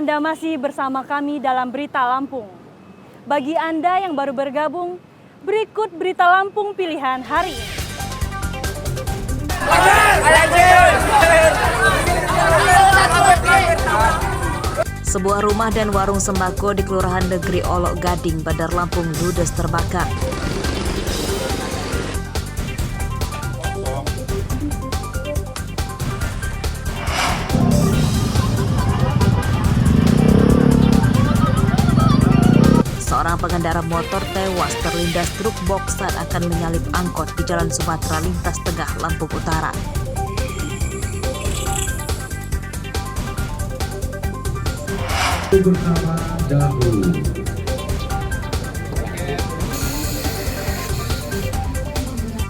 Anda masih bersama kami dalam Berita Lampung. Bagi Anda yang baru bergabung, berikut Berita Lampung pilihan hari ini. Sebuah rumah dan warung sembako di Kelurahan Negeri Olok Gading, Bandar Lampung ludes terbakar. Seorang pengendara motor tewas terlindas truk box saat akan menyalip angkot di Jalan Sumatera Lintas Tengah, Lampung Utara. Bersama dahulu.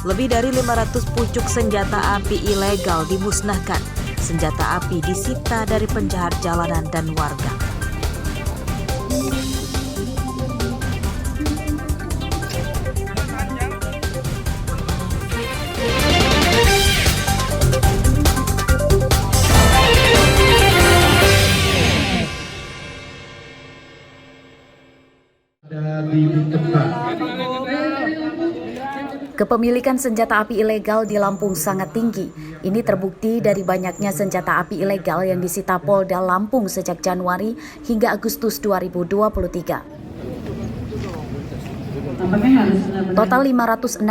Lebih dari 500 pucuk senjata api ilegal dimusnahkan. Senjata api disita dari penjahat jalanan dan warga. Kepemilikan senjata api ilegal di Lampung sangat tinggi. Ini terbukti dari banyaknya senjata api ilegal yang disita Polda Lampung sejak Januari hingga Agustus 2023. Total 566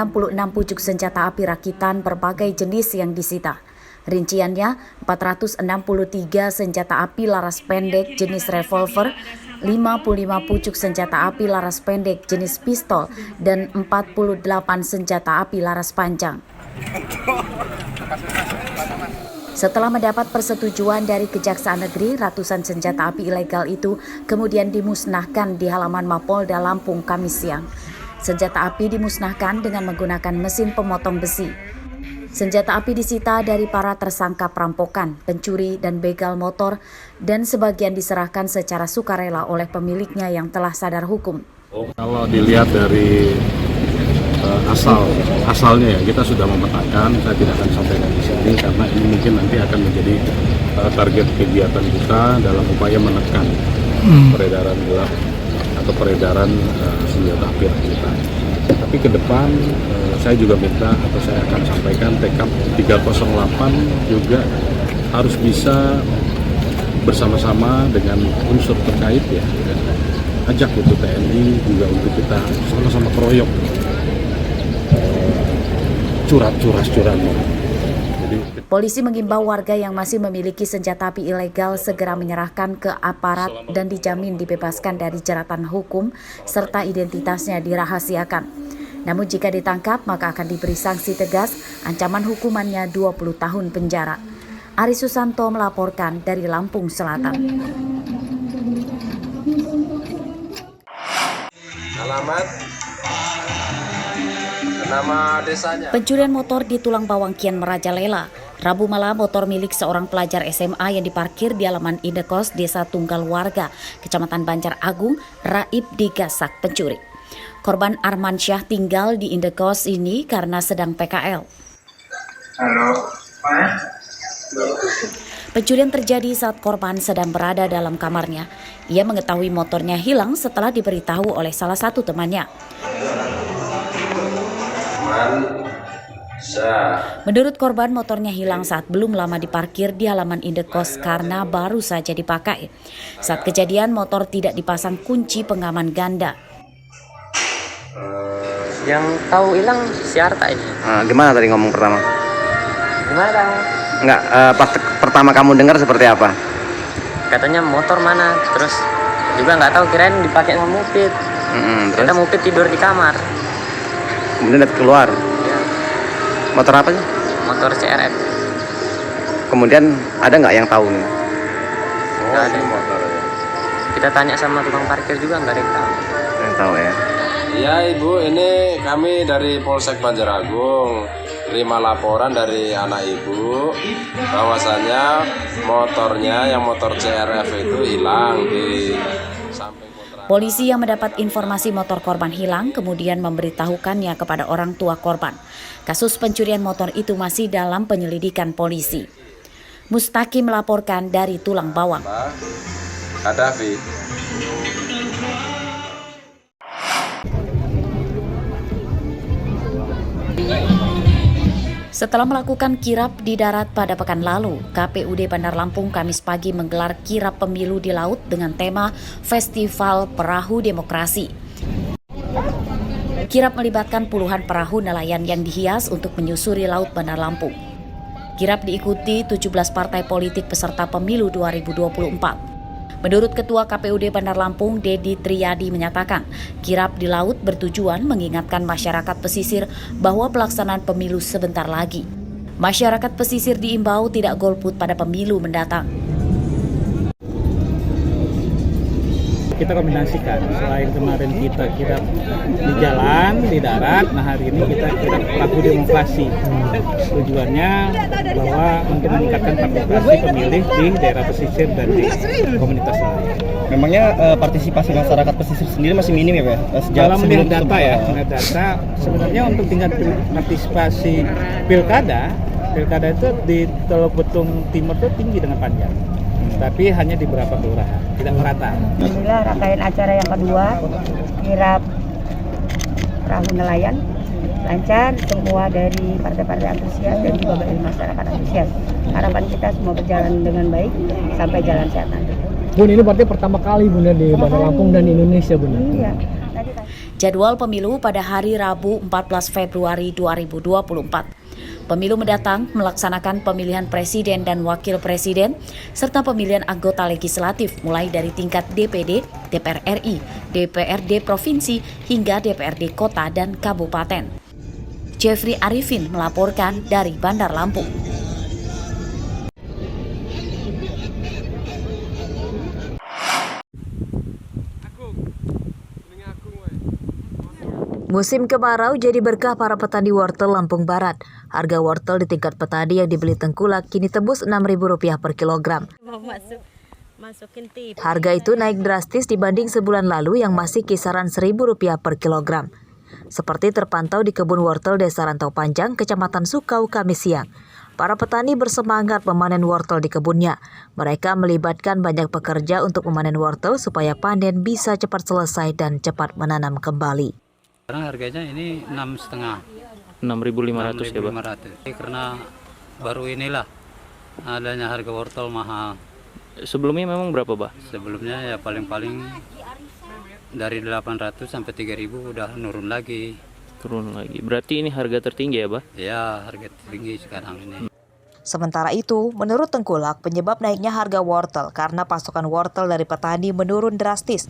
pucuk senjata api rakitan berbagai jenis yang disita. Rinciannya 463 senjata api laras pendek jenis revolver, 55 pucuk senjata api laras pendek jenis pistol, dan 48 senjata api laras panjang. Setelah mendapat persetujuan dari Kejaksaan Negeri, ratusan senjata api ilegal itu kemudian dimusnahkan di halaman Mapolda Lampung Kamis siang. Senjata api dimusnahkan dengan menggunakan mesin pemotong besi. Senjata api disita dari para tersangka perampokan, pencuri, dan begal motor, dan sebagian diserahkan secara sukarela oleh pemiliknya yang telah sadar hukum. Kalau dilihat dari asalnya ya, kita sudah memetakan, saya tidak akan sampaikan di sini karena ini mungkin nanti akan menjadi target kegiatan kita dalam upaya menekan peredaran gelap atau peredaran senjata api rakitan. Tapi ke depan saya juga minta atau saya akan sampaikan Tekap 308 juga harus bisa bersama-sama dengan unsur terkait ya. Ajak untuk TNI juga untuk kita sama-sama keroyok curas-curannya. Polisi mengimbau warga yang masih memiliki senjata api ilegal segera menyerahkan ke aparat dan dijamin dibebaskan dari jeratan hukum serta identitasnya dirahasiakan. Namun jika ditangkap maka akan diberi sanksi tegas, ancaman hukumannya 20 tahun penjara. Ari Susanto melaporkan dari Lampung Selatan. Alamat, nama desanya. Pencurian motor di Tulang Bawang kian merajalela. Rabu malam motor milik seorang pelajar SMA yang diparkir di halaman indekos Desa Tunggal Warga, Kecamatan Banjar Agung, raib digasak pencuri. Korban Armansyah tinggal di indekos ini karena sedang PKL. Halo, Pak. Pencurian terjadi saat korban sedang berada dalam kamarnya. Ia mengetahui motornya hilang setelah diberitahu oleh salah satu temannya. Menurut korban, motornya hilang saat belum lama diparkir di halaman indekos karena baru saja dipakai. Saat kejadian, motor tidak dipasang kunci pengaman ganda. Yang tahu hilang si Arta ini. Gimana tadi ngomong pertama? Gimana? Enggak, pas pertama kamu dengar seperti apa? Katanya motor mana, terus juga nggak tahu, kirain dipakai sama Mupit. Terus? Kita Mupit tidur di kamar. Kemudian keluar. Ya. Motor apa sih? Motor CRF. Kemudian ada nggak yang tahu nih? Nggak ada. Kita tanya sama tukang parkir juga nggak ada yang tahu. Yang tahu ya. Iya Ibu, ini kami dari Polsek Banjar Agung terima laporan dari anak Ibu bahwasannya motornya yang motor CRF itu hilang di samping kontrakan. Polisi yang mendapat informasi motor korban hilang kemudian memberitahukannya kepada orang tua korban. Kasus pencurian motor itu masih dalam penyelidikan polisi. Mustaqim melaporkan dari Tulang Bawang. Gaddafi. Setelah melakukan kirap di darat pada pekan lalu, KPUD Bandar Lampung Kamis pagi menggelar kirap pemilu di laut dengan tema Festival Perahu Demokrasi. Kirap melibatkan puluhan perahu nelayan yang dihias untuk menyusuri laut Bandar Lampung. Kirap diikuti 17 partai politik peserta pemilu 2024. Menurut Ketua KPUD Bandar Lampung, Dedi Triyadi menyatakan, kirap di laut bertujuan mengingatkan masyarakat pesisir bahwa pelaksanaan pemilu sebentar lagi. Masyarakat pesisir diimbau tidak golput pada pemilu mendatang. Kita kombinasikan, selain kemarin kita kirap di jalan, di darat, nah hari ini kita kirap perahu demokrasi. Tujuannya bahwa untuk meningkatkan partisipasi pemilih di daerah pesisir dan di komunitas lain. Memangnya partisipasi masyarakat pesisir sendiri masih minim ya Pak? Dalam melihat data ya, data sebenarnya untuk tingkat partisipasi pilkada itu di Teluk Betung Timur itu tinggi dengan Panjang. Tapi hanya di beberapa kelurahan, tidak merata. Alhamdulillah rangkaian acara yang kedua, kirap perahu nelayan, lancar, semua dari partai-partai antusias dan juga dari masyarakat antusias. Harapan kita semua berjalan dengan baik sampai jalan sehat nanti. Bun, ini berarti pertama kali Bunda di Bandar Lampung dan Indonesia Bunda. Iya. Jadwal pemilu pada hari Rabu 14 Februari 2024. Pemilu mendatang melaksanakan pemilihan presiden dan wakil presiden, serta pemilihan anggota legislatif mulai dari tingkat DPD, DPR RI, DPRD Provinsi, hingga DPRD Kota dan Kabupaten. Jeffrey Arifin melaporkan dari Bandar Lampung. Musim kemarau jadi berkah para petani wortel Lampung Barat. Harga wortel di tingkat petani yang dibeli Tengkulak kini tembus Rp6.000 per kilogram. Harga itu naik drastis dibanding sebulan lalu yang masih kisaran Rp1.000 per kilogram. Seperti terpantau di kebun wortel Desa Rantau Panjang, Kecamatan Sukau, Kamis siang. Para petani bersemangat memanen wortel di kebunnya. Mereka melibatkan banyak pekerja untuk memanen wortel supaya panen bisa cepat selesai dan cepat menanam kembali. Sekarang harganya ini 6,5. 6.500 ya, Pak? 6.500. Karena baru inilah adanya harga wortel mahal. Sebelumnya memang berapa, Pak? Sebelumnya ya paling-paling dari 800 sampai 3.000 udah nurun lagi. Turun lagi. Berarti ini harga tertinggi ya, Pak? Ya, harga tertinggi sekarang ini. Sementara itu, menurut Tengkulak, penyebab naiknya harga wortel karena pasokan wortel dari petani menurun drastis.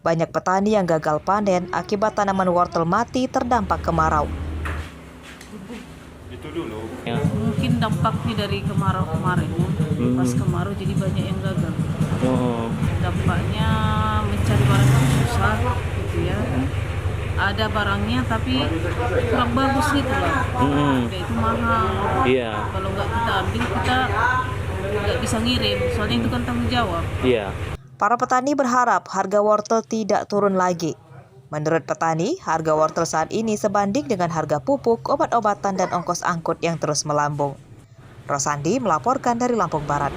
Banyak petani yang gagal panen akibat tanaman wortel mati terdampak kemarau. Itu dulu. Ya. Mungkin dampaknya dari kemarau kemarin. Pas kemarau jadi banyak yang gagal. Dampaknya mencari barang itu susah gitu ya. Ada barangnya tapi kurang bagus gitu lah. Kayak itu mahal. Iya. Kalau nggak kita ambil kita nggak bisa ngirim. Soalnya itu kan tanggung jawab. Iya. Para petani berharap harga wortel tidak turun lagi. Menurut petani, harga wortel saat ini sebanding dengan harga pupuk, obat-obatan, dan ongkos angkut yang terus melambung. Rosandi melaporkan dari Lampung Barat.